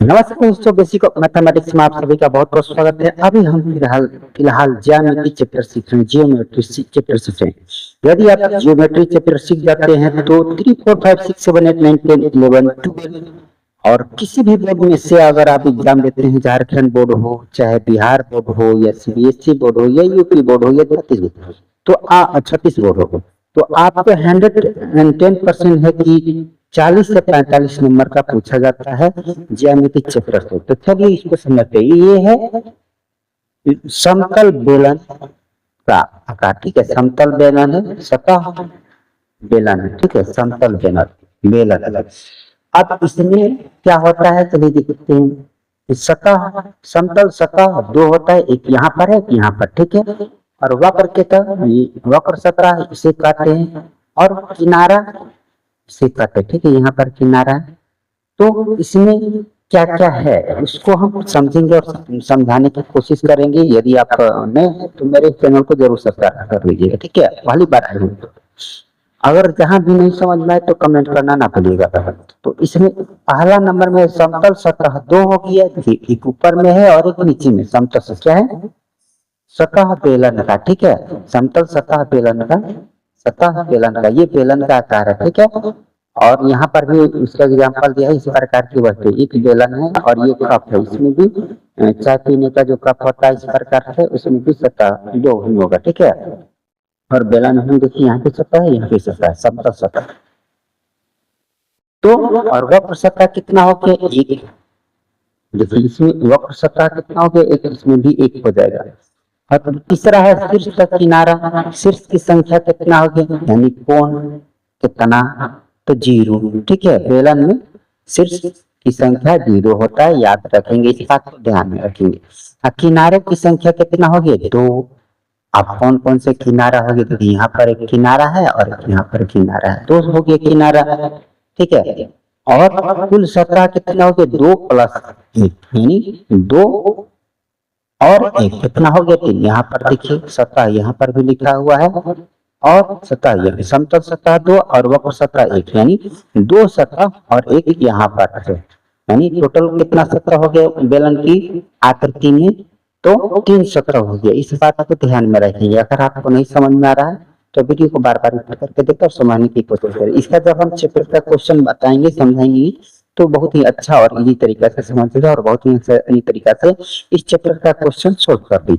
नमस्कार दोस्तों, basic mathematics में आप सभी का बहुत बहुत स्वागत है। अभी हम फिलहाल ज्यामिति चैप्टर सीख रहे हैं, जियोमेट्री चैप्टर सीख रहे हैं। यदि आप जियोमेट्री चैप्टर सीख जाते हैं तो 3, 4, 5, 6, 7, 8, 9, 10, 11, 12 और किसी भी बोर्ड में से अगर आप एग्जाम देते हैं, झारखंड बोर्ड हो, चाहे बिहार बोर्ड हो, या सीबीएसई बोर्ड हो, या यूपी बोर्ड हो, या छत्तीसगढ़, तो छत्तीस बोर्ड हो, तो आपको 110% है कि 40 से 45 नंबर का पूछा जाता है ज्यामिति चैप्टर से। तो चलिए इसको समझते हैं। ये है समतल बेलन का आकार, ठीक है। समतल बेलन है, सतह बेलन है, ठीक है। समतल बेलन। अब इसमें क्या होता है, चलिए देखते हैं। सतह, समतल सतह दो होता है, एक यहाँ पर है, एक यहाँ पर, ठीक है। और वक्र के तरह वक्र सतह इसे काटते हैं और किनारा से काटे, ठीक है। यहाँ पर किनारा है, तो इसमें क्या क्या है उसको हम समझेंगे और समझाने की कोशिश करेंगे। यदि आप नए हैं तो मेरे चैनल को जरूर सब्सक्राइब कर लीजिएगा, ठीक है। पहली बार आए हो तो अगर जहां भी नहीं समझ में आए तो कमेंट करना ना भूलिएगा। तो इसमें पहला नंबर में समतल सतह दो हो गया, एक ऊपर में है और एक नीचे में। समतल सतह है, सतह बेलन का, ठीक है। समतल सतह बेलन का, सतह बेलन का, ये बेलन का आकार है, ठीक है। और यहाँ पर भी उसका एग्जाम्पल दिया है, इस प्रकार की वस्तु। एक बेलन है और ये कप है, इसमें भी चाय पीने का जो कप होता है इस प्रकार से, उसमें भी सतह दो ही होगा, ठीक है। और बेलन हम देखिए यहाँ पे सतह है, यहाँ पे सतह है, समतल सतह। तो और वक्र सतह कितना हो गया, एक। देखिए इसमें वक्र सतह कितना हो गया, एक, इसमें भी एक हो जाएगा। और तीसरा है शीर्ष का किनारा। शीर्ष की संख्या कितना हो गया, यानी कोण कितना, तो 0, ठीक है। बेलन में शीर्ष की संख्या 0 होता है, याद रखेंगे, इस बात को ध्यान में रखेंगे। किनारे की संख्या कितना हो गया, 2। अब कौन कौन से किनारा हो गया, तो यहाँ पर एक किनारा है और यहाँ पर किनारा है, 2 हो गया किनारा, ठीक है। और कुल सतह कितना हो गया, 2 + 1, यानी 2 और 1 कितना हो गया, 3। यहाँ पर देखिए सतह यहाँ पर भी लिखा हुआ है और सतह यानी समतल सतह 2 और वक्र सतह 1, यानी 2 सतह और 1 यहाँ पर है, यानी टोटल कितना सतह हो गया बेलन की आकृति में, तो 3 सतह हो गया। इस बात को ध्यान में रखेंगे। अगर आपको नहीं समझ में आ रहा है तो वीडियो को बार बार रिपीट करके देखो और समझने की कोशिश करें। इसका जब हम चैप्टर का क्वेश्चन बताएंगे, समझाएंगे, तो बहुत ही अच्छा और इजी तरीका से समझेगा और बहुत ही इजी तरीका से इस चैप्टर का क्वेश्चन सोल्व कर दीजिए।